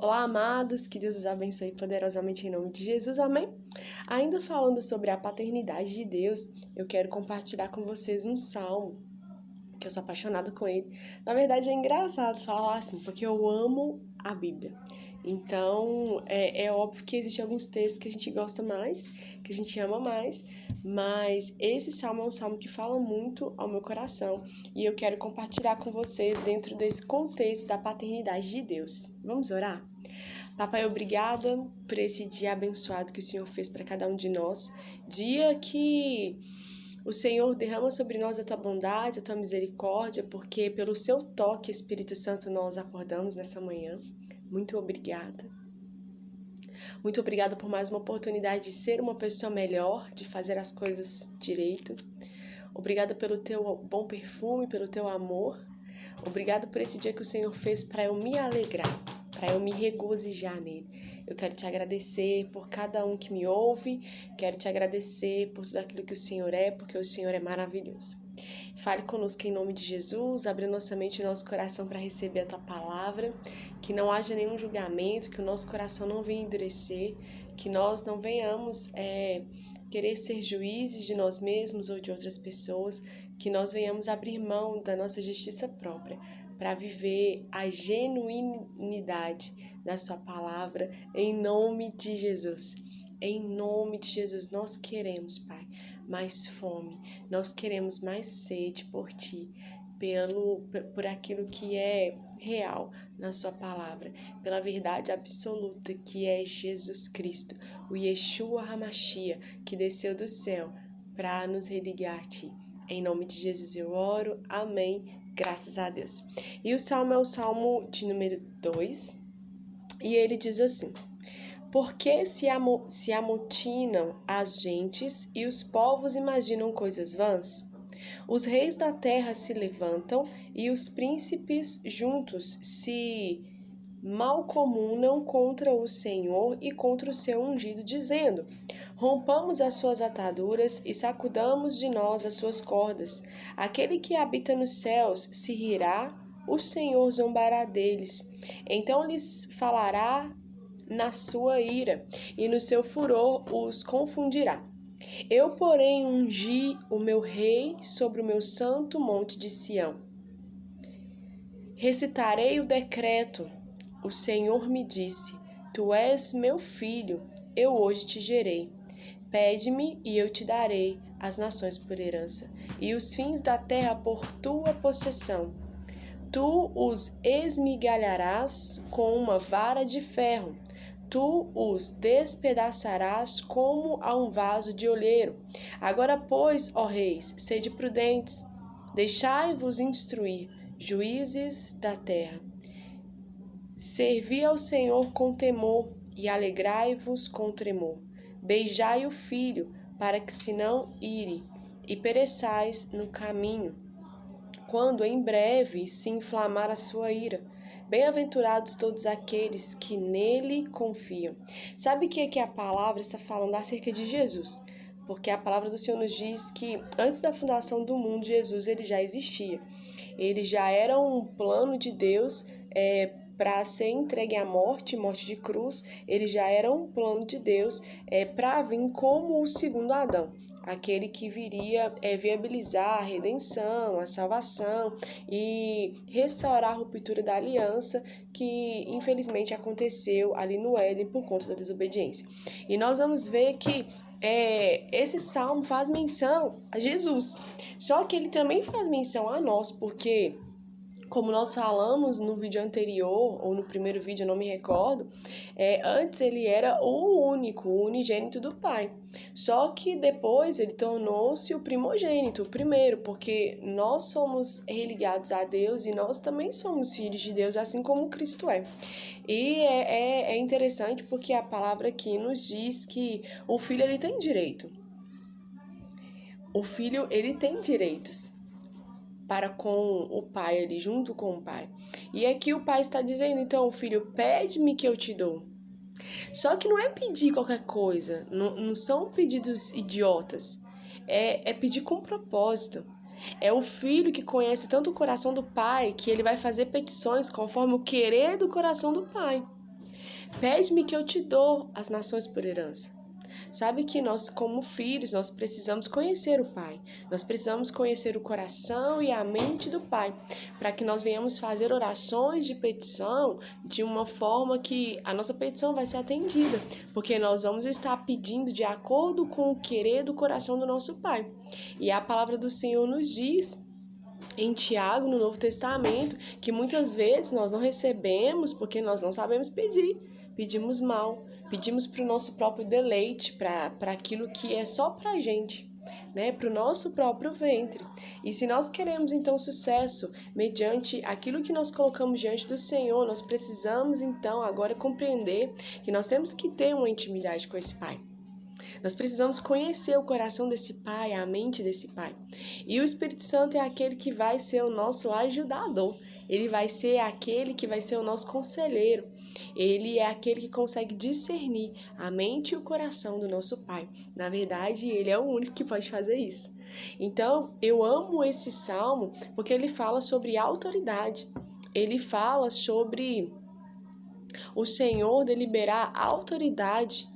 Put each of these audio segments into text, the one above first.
Olá, amados, que Deus os abençoe poderosamente em nome de Jesus, amém? Ainda falando sobre a paternidade de Deus, eu quero compartilhar com vocês um salmo, que eu sou apaixonada com ele. Na verdade, é engraçado falar assim, porque eu amo a Bíblia. Então, é óbvio que existem alguns textos que a gente gosta mais, que a gente ama mais, mas esse salmo é um salmo que fala muito ao meu coração e eu quero compartilhar com vocês dentro desse contexto da paternidade de Deus. Vamos orar? Papai, obrigada por esse dia abençoado que o Senhor fez para cada um de nós, dia que o Senhor derrama sobre nós a tua bondade, a tua misericórdia, porque pelo seu toque, Espírito Santo, nós acordamos nessa manhã. Muito obrigada. Muito obrigada por mais uma oportunidade de ser uma pessoa melhor, de fazer as coisas direito. Obrigada pelo teu bom perfume, pelo teu amor. Obrigada por esse dia que o Senhor fez para eu me alegrar, para eu me regozijar nele. Eu quero te agradecer por cada um que me ouve, quero te agradecer por tudo aquilo que o Senhor é, porque o Senhor é maravilhoso. Fale conosco em nome de Jesus, abre nossa mente e nosso coração para receber a tua palavra, que não haja nenhum julgamento, que o nosso coração não venha endurecer, que nós não venhamos querer ser juízes de nós mesmos ou de outras pessoas, que nós venhamos abrir mão da nossa justiça própria para viver a genuinidade da sua palavra, em nome de Jesus. Em nome de Jesus, nós queremos, Pai, mais fome, nós queremos mais sede por Ti, por aquilo que é real na sua palavra, pela verdade absoluta que é Jesus Cristo, o Yeshua HaMashiach, que desceu do céu para nos religar a Ti. Em nome de Jesus eu oro, amém, graças a Deus. E o salmo é o salmo de número 2, e ele diz assim: Porque se amotinam as gentes e os povos imaginam coisas vãs? Os reis da terra se levantam e os príncipes juntos se malcomunam contra o Senhor e contra o seu ungido, dizendo: Rompamos as suas ataduras e sacudamos de nós as suas cordas. Aquele que habita nos céus se rirá, o Senhor zombará deles. Então lhes falará na sua ira, e no seu furor os confundirá. Eu, porém, ungi o meu rei sobre o meu santo monte de Sião. Recitarei o decreto. O Senhor me disse: Tu és meu filho, eu hoje te gerei. Pede-me e eu te darei as nações por herança, e os fins da terra por tua possessão. Tu os esmigalharás com uma vara de ferro. Tu os despedaçarás como a um vaso de olheiro. Agora, pois, ó reis, sede prudentes, deixai-vos instruir, juízes da terra. Servi ao Senhor com temor e alegrai-vos com tremor. Beijai o filho, para que se não ire, e pereçais no caminho, quando em breve se inflamar a sua ira. Bem-aventurados todos aqueles que nele confiam. Sabe o que a palavra está falando acerca de Jesus? Porque a palavra do Senhor nos diz que antes da fundação do mundo, Jesus ele já existia. Ele já era um plano de Deus para ser entregue à morte de cruz. Ele já era um plano de Deus para vir como o segundo Adão. Aquele que viria viabilizar a redenção, a salvação e restaurar a ruptura da aliança que infelizmente aconteceu ali no Éden por conta da desobediência. E nós vamos ver que esse salmo faz menção a Jesus, só que ele também faz menção a nós, porque como nós falamos no vídeo anterior, ou no primeiro vídeo, eu não me recordo, antes ele era o unigênito do Pai. Só que depois ele tornou-se o primogênito, o primeiro, porque nós somos religados a Deus e nós também somos filhos de Deus, assim como Cristo é. E é interessante porque a palavra aqui nos diz que o filho ele tem direito. O filho ele tem direitos para com o pai ali, junto com o pai. E aqui o pai está dizendo, então, filho, pede-me que eu te dou. Só que não é pedir qualquer coisa, não são pedidos idiotas, é pedir com propósito. É o filho que conhece tanto o coração do pai, que ele vai fazer petições conforme o querer do coração do pai. Pede-me que eu te dou as nações por herança. Sabe que nós, como filhos, nós precisamos conhecer o Pai. Nós precisamos conhecer o coração e a mente do Pai, para que nós venhamos fazer orações de petição de uma forma que a nossa petição vai ser atendida, porque nós vamos estar pedindo de acordo com o querer do coração do nosso Pai. E a palavra do Senhor nos diz em Tiago, no Novo Testamento, que muitas vezes nós não recebemos porque nós não sabemos pedir. Pedimos mal, pedimos para o nosso próprio deleite, para aquilo que é só para a gente, né? Para o nosso próprio ventre. E se nós queremos então sucesso mediante aquilo que nós colocamos diante do Senhor, nós precisamos então agora compreender que nós temos que ter uma intimidade com esse Pai. Nós precisamos conhecer o coração desse Pai, a mente desse Pai. E o Espírito Santo é aquele que vai ser o nosso ajudador. Ele vai ser aquele que vai ser o nosso conselheiro. Ele é aquele que consegue discernir a mente e o coração do nosso Pai. Na verdade, ele é o único que pode fazer isso. Então, eu amo esse salmo porque ele fala sobre autoridade. Ele fala sobre o Senhor deliberar autoridade.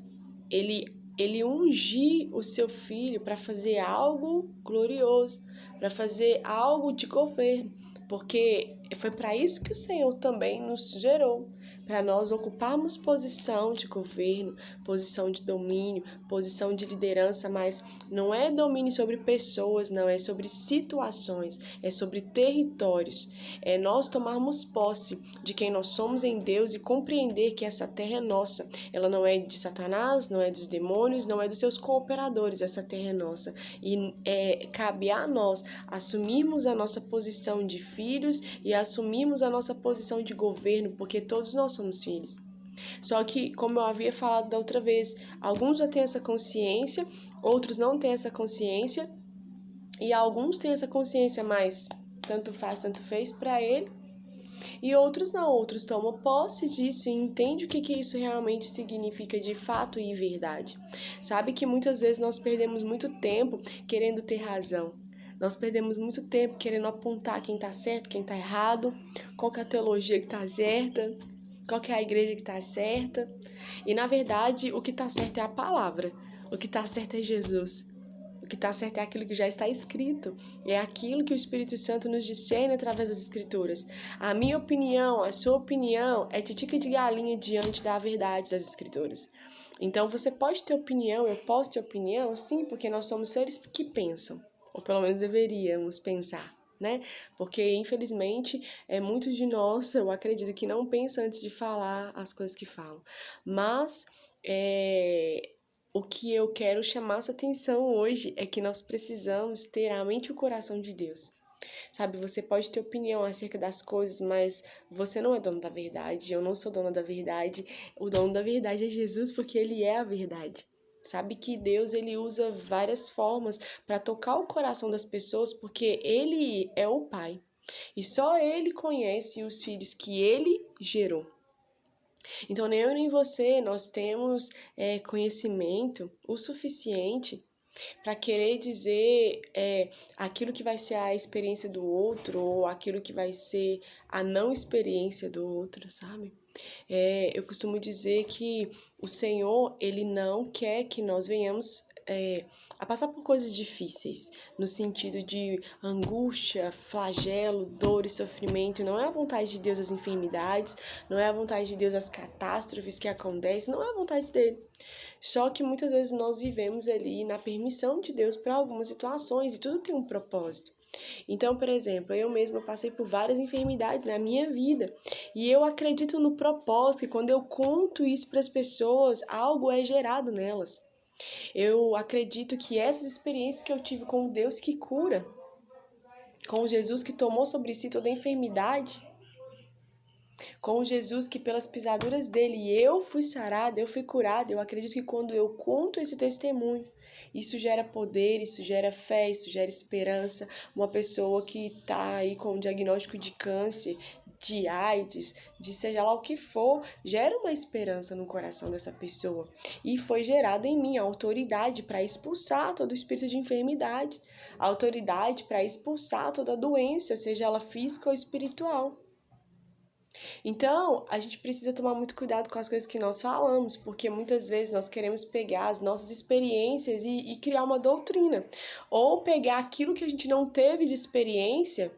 Ele ungir o seu filho para fazer algo glorioso, para fazer algo de governo, porque foi para isso que o Senhor também nos gerou, para nós ocuparmos posição de governo, posição de domínio, posição de liderança, mas não é domínio sobre pessoas, não, é sobre situações, é sobre territórios. É nós tomarmos posse de quem nós somos em Deus e compreender que essa terra é nossa. Ela não é de Satanás, não é dos demônios, não é dos seus cooperadores, essa terra é nossa. E cabe a nós assumirmos a nossa posição de filhos e assumirmos a nossa posição de governo, porque todos nós somos filhos. Só que, como eu havia falado da outra vez, alguns já têm essa consciência, outros não têm essa consciência, e alguns têm essa consciência, mas tanto faz, tanto fez para ele, e outros não, outros tomam posse disso e entendem o que isso realmente significa de fato e verdade. Sabe que muitas vezes nós perdemos muito tempo querendo ter razão. Nós perdemos muito tempo querendo apontar quem está certo, quem está errado, qual que é a teologia que está certa, qual que é a igreja que está certa. E, na verdade, o que está certo é a palavra. O que está certo é Jesus. O que está certo é aquilo que já está escrito. É aquilo que o Espírito Santo nos discerne através das Escrituras. A minha opinião, a sua opinião é titica de galinha diante da verdade das Escrituras. Então, você pode ter opinião, eu posso ter opinião, sim, porque nós somos seres que pensam. Ou pelo menos deveríamos pensar, né? Porque, infelizmente, muitos de nós, eu acredito, que não pensam antes de falar as coisas que falam. Mas, o que eu quero chamar essa atenção hoje é que nós precisamos ter a mente e o coração de Deus. Sabe, você pode ter opinião acerca das coisas, mas você não é dono da verdade, eu não sou dona da verdade. O dono da verdade é Jesus, porque ele é a verdade. Sabe que Deus, ele usa várias formas para tocar o coração das pessoas, porque ele é o Pai. E só ele conhece os filhos que ele gerou. Então, nem eu nem você, nós temos conhecimento o suficiente para querer dizer aquilo que vai ser a experiência do outro ou aquilo que vai ser a não experiência do outro, sabe? Eu costumo dizer que o Senhor, ele não quer que nós venhamos a passar por coisas difíceis, no sentido de angústia, flagelo, dor e sofrimento. Não é a vontade de Deus as enfermidades, não é a vontade de Deus as catástrofes que acontecem, não é a vontade dele. Só que muitas vezes nós vivemos ali na permissão de Deus para algumas situações e tudo tem um propósito. Então, por exemplo, eu mesma passei por várias enfermidades na minha vida e eu acredito no propósito, que quando eu conto isso para as pessoas, algo é gerado nelas. Eu acredito que essas experiências que eu tive com o Deus que cura, com Jesus que tomou sobre si toda a enfermidade, com Jesus que pelas pisaduras dele eu fui sarada, eu fui curada, eu acredito que quando eu conto esse testemunho, isso gera poder, isso gera fé, isso gera esperança. Uma pessoa que está aí com um diagnóstico de câncer, de AIDS, de seja lá o que for, gera uma esperança no coração dessa pessoa. E foi gerada em mim a autoridade para expulsar todo espírito de enfermidade, a autoridade para expulsar toda doença, seja ela física ou espiritual. Então, a gente precisa tomar muito cuidado com as coisas que nós falamos, porque muitas vezes nós queremos pegar as nossas experiências e criar uma doutrina, ou pegar aquilo que a gente não teve de experiência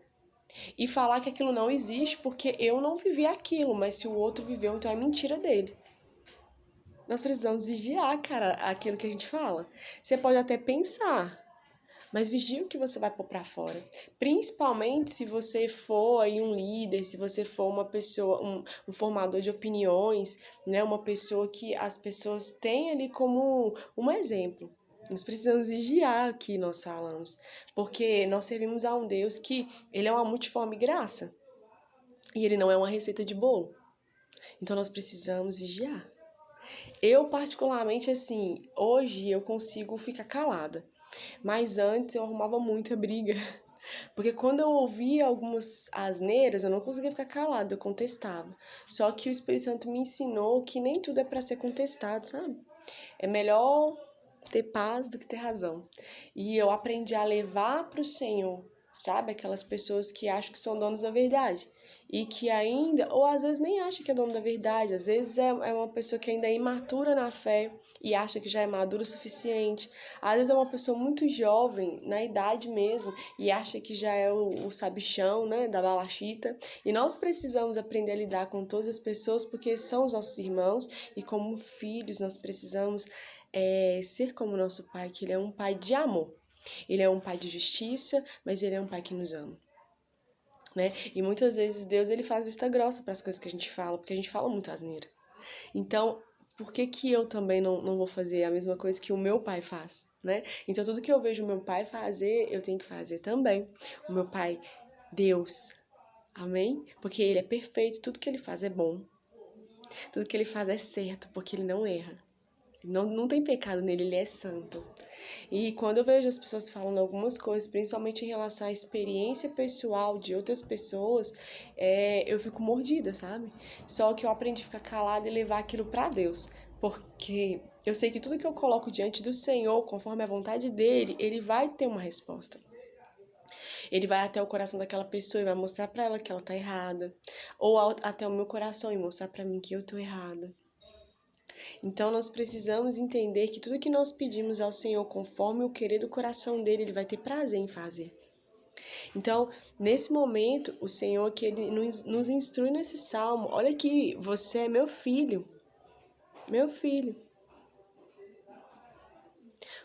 e falar que aquilo não existe porque eu não vivi aquilo, mas se o outro viveu, então é mentira dele. Nós precisamos vigiar, cara, aquilo que a gente fala. Você pode até pensar, mas vigia o que você vai pôr pra fora. Principalmente se você for aí um líder, se você for uma pessoa, um formador de opiniões, né? Uma pessoa que as pessoas têm ali como um exemplo. Nós precisamos vigiar o que nós falamos, porque nós servimos a um Deus que ele é uma multiforme graça e ele não é uma receita de bolo. Então nós precisamos vigiar. Eu, particularmente, assim, hoje eu consigo ficar calada. Mas antes eu arrumava muita briga. Porque quando eu ouvia algumas asneiras, eu não conseguia ficar calada, eu contestava. Só que o Espírito Santo me ensinou que nem tudo é para ser contestado, sabe? É melhor ter paz do que ter razão. E eu aprendi a levar para o Senhor, sabe? Aquelas pessoas que acham que são donos da verdade. E que ainda, ou às vezes nem acha que é dono da verdade, às vezes é uma pessoa que ainda é imatura na fé e acha que já é madura o suficiente. Às vezes é uma pessoa muito jovem, na idade mesmo, e acha que já é o sabichão, né, da balachita. E nós precisamos aprender a lidar com todas as pessoas porque são os nossos irmãos e como filhos nós precisamos ser como nosso pai, que ele é um pai de amor. Ele é um pai de justiça, mas ele é um pai que nos ama. Né? E muitas vezes Deus ele faz vista grossa para as coisas que a gente fala, porque a gente fala muito asneira. Então, por que que eu também não vou fazer a mesma coisa que o meu pai faz, né? Então, tudo que eu vejo o meu pai fazer, eu tenho que fazer também. O meu pai, Deus, amém? Porque ele é perfeito, tudo que ele faz é bom. Tudo que ele faz é certo, porque ele não erra. Não tem pecado nele, ele é santo. E quando eu vejo as pessoas falando algumas coisas, principalmente em relação à experiência pessoal de outras pessoas, eu fico mordida, sabe? Só que eu aprendi a ficar calada e levar aquilo para Deus. Porque eu sei que tudo que eu coloco diante do Senhor, conforme a vontade dele, ele vai ter uma resposta. Ele vai até o coração daquela pessoa e vai mostrar para ela que ela tá errada. Ou até o meu coração e mostrar para mim que eu tô errada. Então nós precisamos entender que tudo que nós pedimos ao Senhor conforme o querer do coração dele, ele vai ter prazer em fazer. Então, nesse momento, o Senhor que ele nos instrui nesse salmo, olha aqui, você é meu filho. Meu filho.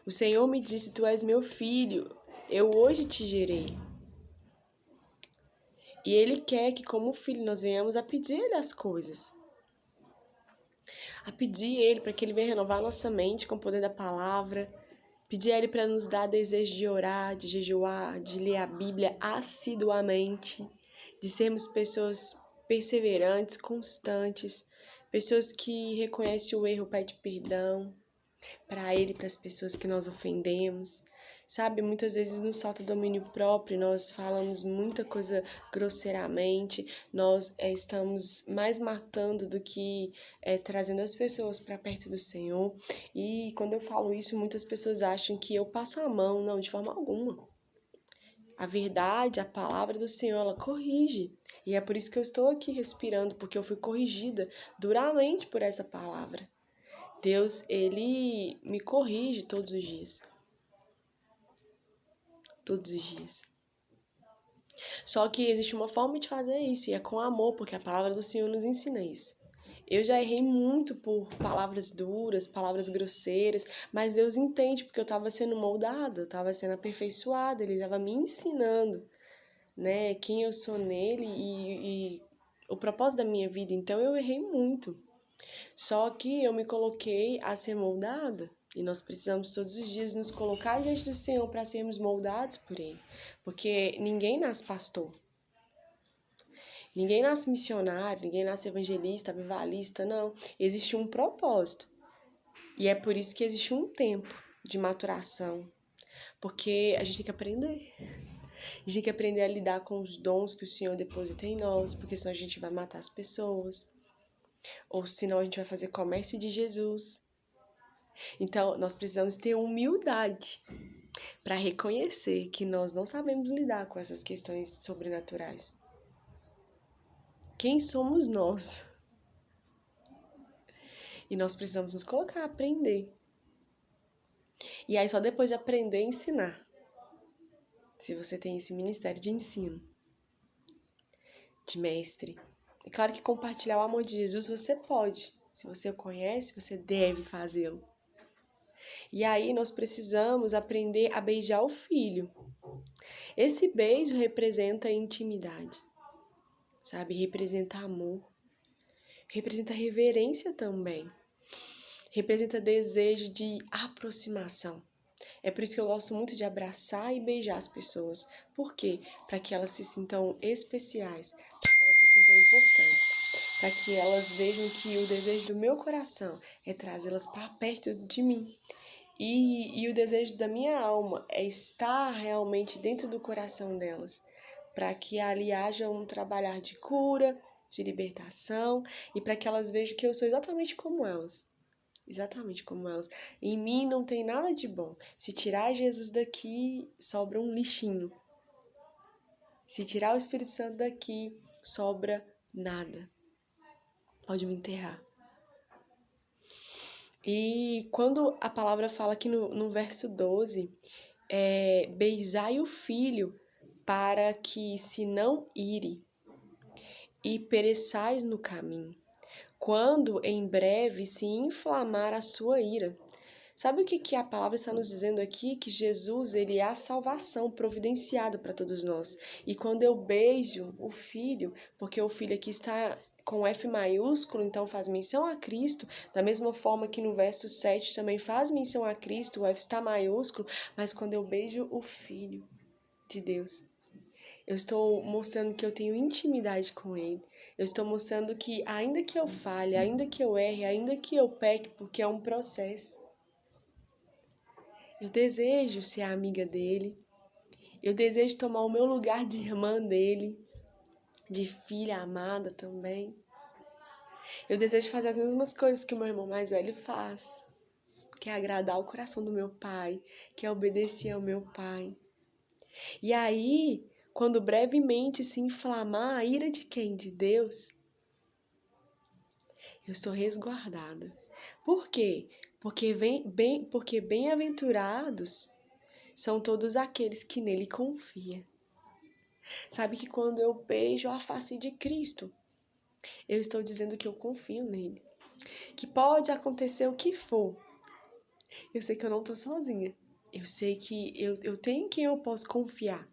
O Senhor me disse, tu és meu filho, eu hoje te gerei. E ele quer que como filho nós venhamos a pedir-lhe as coisas. A pedir ele para que ele venha renovar nossa mente com o poder da palavra. Pedir a ele para nos dar desejo de orar, de jejuar, de ler a Bíblia assiduamente, de sermos pessoas perseverantes, constantes, pessoas que reconhecem o erro, pedem perdão para ele, para as pessoas que nós ofendemos. Sabe, muitas vezes nos falta domínio próprio, nós falamos muita coisa grosseiramente, nós estamos mais matando do que trazendo as pessoas para perto do Senhor. E quando eu falo isso, muitas pessoas acham que eu passo a mão, não, de forma alguma. A verdade, a palavra do Senhor, ela corrige. E é por isso que eu estou aqui respirando, porque eu fui corrigida duramente por essa palavra. Deus, ele me corrige todos os dias. Todos os dias. Só que existe uma forma de fazer isso, e é com amor, porque a palavra do Senhor nos ensina isso. Eu já errei muito por palavras duras, palavras grosseiras, mas Deus entende, porque eu estava sendo moldada, eu estava sendo aperfeiçoada, Ele estava me ensinando, né, quem eu sou nele e o propósito da minha vida. Então eu errei muito. Só que eu me coloquei a ser moldada. E nós precisamos todos os dias nos colocar diante do Senhor para sermos moldados por Ele. Porque ninguém nasce pastor. Ninguém nasce missionário, ninguém nasce evangelista, avivalista, não. Existe um propósito. E é por isso que existe um tempo de maturação. Porque a gente tem que aprender. A gente tem que aprender a lidar com os dons que o Senhor deposita em nós, porque senão a gente vai matar as pessoas. Ou senão a gente vai fazer comércio de Jesus. Então, nós precisamos ter humildade para reconhecer que nós não sabemos lidar com essas questões sobrenaturais. Quem somos nós? E nós precisamos nos colocar a aprender. E aí só depois de aprender, ensinar. Se você tem esse ministério de ensino, de mestre. É claro que compartilhar o amor de Jesus você pode. Se você o conhece, você deve fazê-lo. E aí nós precisamos aprender a beijar o filho. Esse beijo representa intimidade, sabe? Representa amor. Representa reverência também. Representa desejo de aproximação. É por isso que eu gosto muito de abraçar e beijar as pessoas. Por quê? Para que elas se sintam especiais, para que elas se sintam importantes, para que elas vejam que o desejo do meu coração é trazê-las para perto de mim. E o desejo da minha alma é estar realmente dentro do coração delas, para que ali haja um trabalhar de cura, de libertação, e para que elas vejam que eu sou exatamente como elas. Exatamente como elas. Em mim não tem nada de bom. Se tirar Jesus daqui, sobra um lixinho. Se tirar o Espírito Santo daqui, sobra nada. Pode me enterrar. E quando a palavra fala aqui no verso 12, beijai o filho para que se não ire e pereçais no caminho, quando em breve se inflamar a sua ira. Sabe o que a palavra está nos dizendo aqui? Que Jesus, ele é a salvação providenciada para todos nós. E quando eu beijo o filho, porque o filho aqui está com F maiúsculo, então faz menção a Cristo, da mesma forma que no verso 7 também faz menção a Cristo, o F está maiúsculo, mas quando eu beijo o filho de Deus, eu estou mostrando que eu tenho intimidade com ele. Eu estou mostrando que ainda que eu falhe, ainda que eu erre, ainda que eu peque, porque é um processo, eu desejo ser amiga dele. Eu desejo tomar o meu lugar de irmã dele, de filha amada também. Eu desejo fazer as mesmas coisas que o meu irmão mais velho faz, que é agradar o coração do meu pai, que é obedecer ao meu pai. E aí, quando brevemente se inflamar a ira de quem? De Deus, eu sou resguardada. Por quê? Porque bem-aventurados são todos aqueles que nele confiam. Sabe que quando eu beijo a face de Cristo, eu estou dizendo que eu confio nele. Que pode acontecer o que for. Eu sei que eu não estou sozinha. Eu sei que eu tenho em quem eu posso confiar.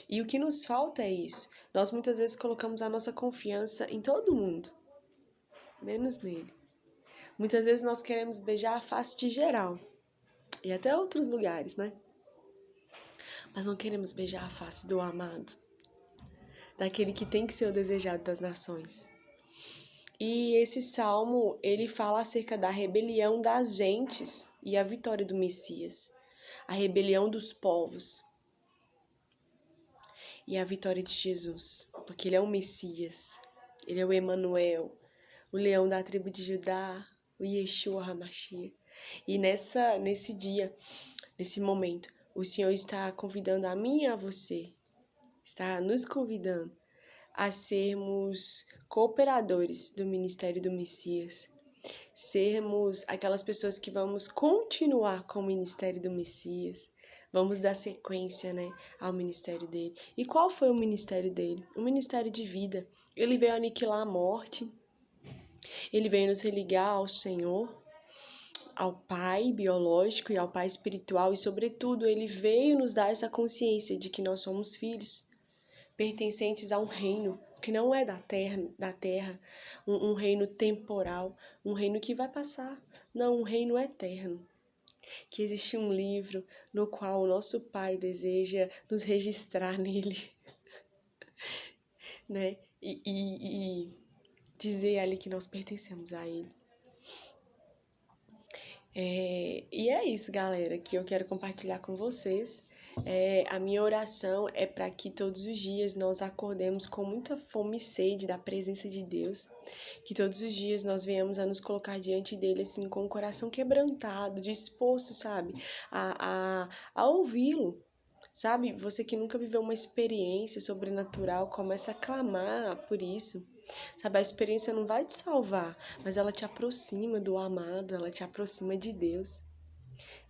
E o que nos falta é isso. Nós muitas vezes colocamos a nossa confiança em todo mundo, menos nele. Muitas vezes nós queremos beijar a face de geral. E até outros lugares, né? Mas não queremos beijar a face do amado. Daquele que tem que ser o desejado das nações. E esse salmo, ele fala acerca da rebelião das gentes e a vitória do Messias. A rebelião dos povos e a vitória de Jesus. Porque ele é o Messias, ele é o Emanuel, o leão da tribo de Judá, o Yeshua HaMashiach. E nesse dia, nesse momento, o Senhor está convidando a mim e a você, está nos convidando a sermos cooperadores do ministério do Messias, sermos aquelas pessoas que vamos continuar com o ministério do Messias, vamos dar sequência, né, ao ministério dele. E qual foi o ministério dele? O ministério de vida. Ele veio aniquilar a morte, ele veio nos religar ao Senhor, ao Pai biológico e ao Pai espiritual, e sobretudo ele veio nos dar essa consciência de que nós somos filhos, pertencentes a um reino que não é da terra, um reino temporal, um reino que vai passar, não, um reino eterno. Que existe um livro no qual o nosso Pai deseja nos registrar nele, né? E dizer ali que nós pertencemos a ele. E é isso, galera, que eu quero compartilhar com vocês. A minha oração é para que todos os dias nós acordemos com muita fome e sede da presença de Deus, que todos os dias nós venhamos a nos colocar diante dele assim com o coração quebrantado, disposto, sabe, a ouvi-lo. Sabe, você que nunca viveu uma experiência sobrenatural, começa a clamar por isso. Sabe, a experiência não vai te salvar, mas ela te aproxima do amado, ela te aproxima de Deus.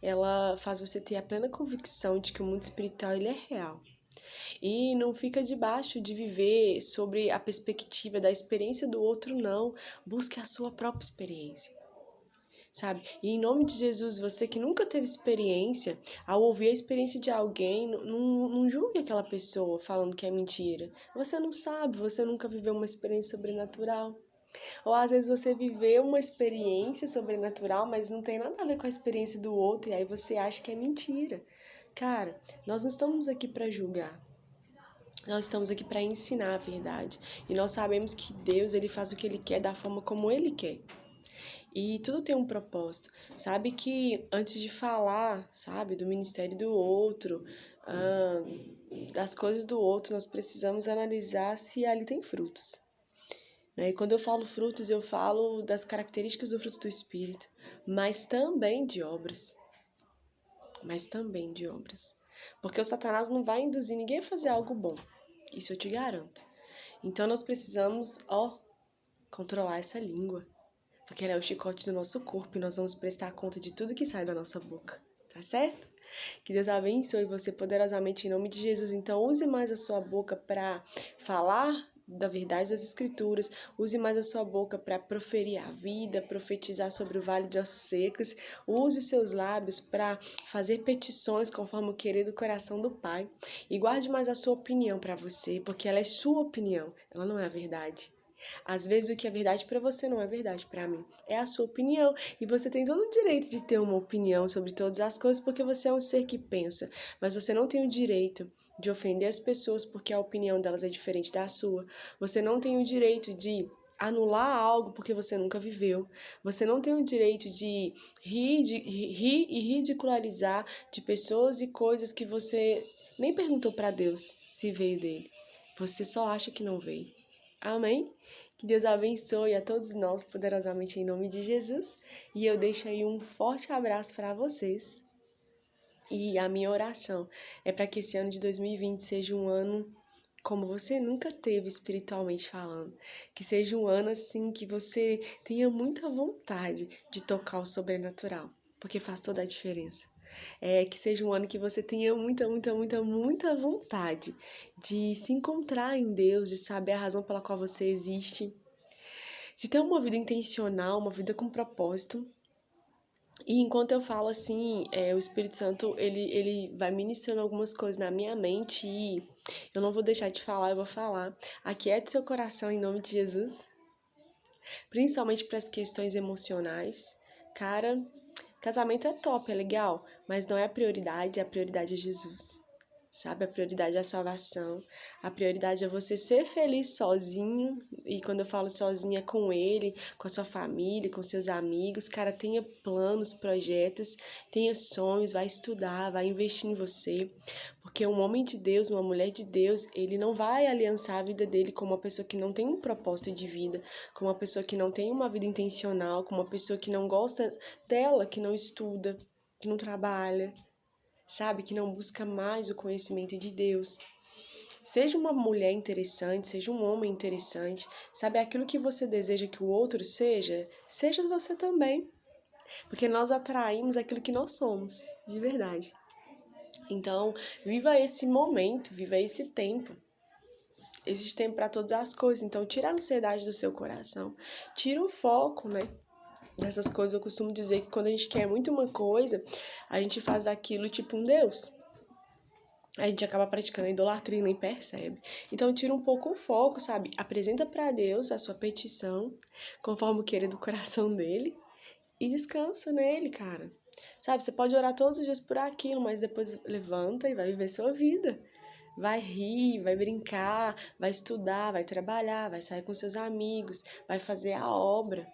Ela faz você ter a plena convicção de que o mundo espiritual ele é real. E não fica debaixo de viver sobre a perspectiva da experiência do outro, não. Busque a sua própria experiência, sabe? E em nome de Jesus, você que nunca teve experiência, ao ouvir a experiência de alguém, não julgue aquela pessoa falando que é mentira. Você não sabe, você nunca viveu uma experiência sobrenatural. Ou às vezes você viveu uma experiência sobrenatural, mas não tem nada a ver com a experiência do outro, e aí você acha que é mentira. Cara, nós não estamos aqui para julgar. Nós estamos aqui para ensinar a verdade. E nós sabemos que Deus, ele faz o que ele quer da forma como ele quer. E tudo tem um propósito. Sabe que antes de falar, sabe, do ministério do outro, das coisas do outro, nós precisamos analisar se ali tem frutos. Né? E quando eu falo frutos, eu falo das características do fruto do Espírito, mas também de obras. Porque o Satanás não vai induzir ninguém a fazer algo bom. Isso eu te garanto. Então nós precisamos, controlar essa língua. Porque ela é o chicote do nosso corpo e nós vamos prestar conta de tudo que sai da nossa boca. Tá certo? Que Deus abençoe você poderosamente em nome de Jesus. Então use mais a sua boca para falar da verdade das Escrituras. Use mais a sua boca para proferir a vida, profetizar sobre o vale de ossos secos. Use os seus lábios para fazer petições conforme o querer do coração do Pai. E guarde mais a sua opinião para você, porque ela é sua opinião, ela não é a verdade. Às vezes o que é verdade para você não é verdade para mim. É a sua opinião. E você tem todo o direito de ter uma opinião sobre todas as coisas porque você é um ser que pensa. Mas você não tem o direito de ofender as pessoas porque a opinião delas é diferente da sua. Você não tem o direito de anular algo porque você nunca viveu. Você não tem o direito de rir e ridicularizar de pessoas e coisas que você nem perguntou para Deus se veio dele. Você só acha que não veio. Amém? Que Deus abençoe a todos nós poderosamente em nome de Jesus. E eu deixo aí um forte abraço para vocês. E a minha oração é para que esse ano de 2020 seja um ano como você nunca teve espiritualmente falando. Que seja um ano assim que você tenha muita vontade de tocar o sobrenatural, porque faz toda a diferença. Que seja um ano que você tenha muita vontade de se encontrar em Deus, de saber a razão pela qual você existe, de ter uma vida intencional, uma vida com propósito. E enquanto eu falo assim, o Espírito Santo, ele vai ministrando algumas coisas na minha mente e eu não vou deixar de falar, eu vou falar. Aquiete seu coração em nome de Jesus, principalmente para as questões emocionais. Cara, casamento é top, é legal, mas não é a prioridade é Jesus. Sabe, a prioridade é a salvação, a prioridade é você ser feliz sozinho, e quando eu falo sozinho é com ele, com a sua família, com seus amigos. Cara, tenha planos, projetos, tenha sonhos, vai estudar, vai investir em você, porque um homem de Deus, uma mulher de Deus, ele não vai aliançar a vida dele com uma pessoa que não tem um propósito de vida, com uma pessoa que não tem uma vida intencional, com uma pessoa que não gosta dela, que não estuda, que não trabalha, sabe, que não busca mais o conhecimento de Deus. Seja uma mulher interessante, seja um homem interessante, sabe, aquilo que você deseja que o outro seja, seja você também. Porque nós atraímos aquilo que nós somos, de verdade. Então, viva esse momento, viva esse tempo. Existe tempo para todas as coisas, então tira a ansiedade do seu coração, tira o foco, né? Dessas coisas. Eu costumo dizer que quando a gente quer muito uma coisa, a gente faz daquilo tipo um Deus. A gente acaba praticando a idolatria e nem percebe. Então tira um pouco o foco, sabe? Apresenta para Deus a sua petição, conforme o querer do coração dele, e descansa nele, cara. Sabe, você pode orar todos os dias por aquilo, mas depois levanta e vai viver sua vida. Vai rir, vai brincar, vai estudar, vai trabalhar, vai sair com seus amigos, vai fazer a obra,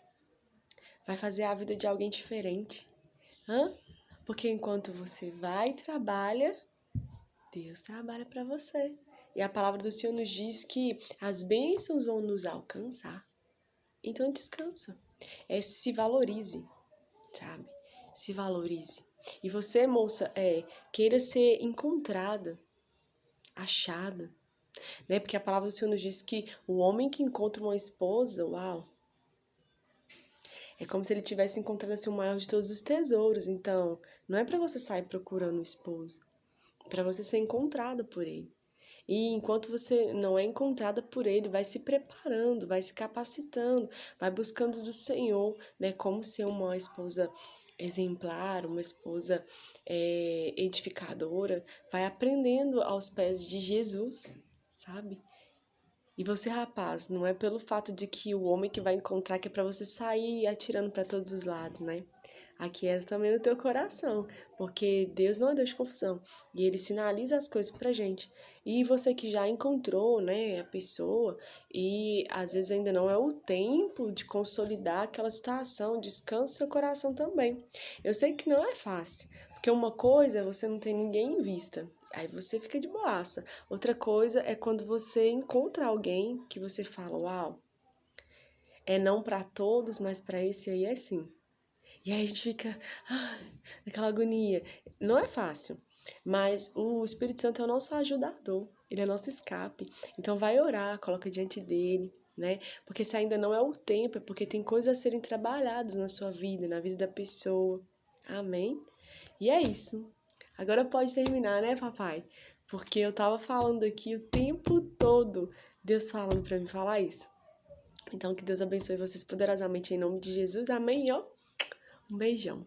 vai fazer a vida de alguém diferente. Porque enquanto você vai e trabalha, Deus trabalha para você. E a palavra do Senhor nos diz que as bênçãos vão nos alcançar. Então descansa. Se valorize, sabe? Se valorize. E você, moça, queira ser encontrada, achada, né? Porque a palavra do Senhor nos diz que o homem que encontra uma esposa, uau, é como se ele tivesse encontrado assim o maior de todos os tesouros. Então, não é para você sair procurando um esposo, é para você ser encontrada por ele. E enquanto você não é encontrada por ele, vai se preparando, vai se capacitando, vai buscando do Senhor, né? Como ser uma esposa exemplar, uma esposa edificadora, vai aprendendo aos pés de Jesus, sabe? E você, rapaz, não é pelo fato de que o homem que vai encontrar que é pra você sair atirando pra todos os lados, né? Aqui é também no teu coração, porque Deus não é Deus de confusão, e ele sinaliza as coisas pra gente. E você que já encontrou, né, a pessoa, e às vezes ainda não é o tempo de consolidar aquela situação, descansa seu coração também. Eu sei que não é fácil, porque uma coisa é você não ter ninguém em vista, aí você fica de boaça. Outra coisa é quando você encontra alguém que você fala, uau, é não pra todos, mas pra esse aí é sim. E aí a gente fica, naquela agonia. Não é fácil, mas o Espírito Santo é o nosso ajudador, ele é nosso escape. Então vai orar, coloca diante dele, né? Porque se ainda não é o tempo, é porque tem coisas a serem trabalhadas na sua vida, na vida da pessoa. Amém? E é isso. Agora pode terminar, né, papai? Porque eu tava falando aqui o tempo todo, Deus falando pra mim falar isso. Então que Deus abençoe vocês poderosamente em nome de Jesus. Amém, ó. Um beijão.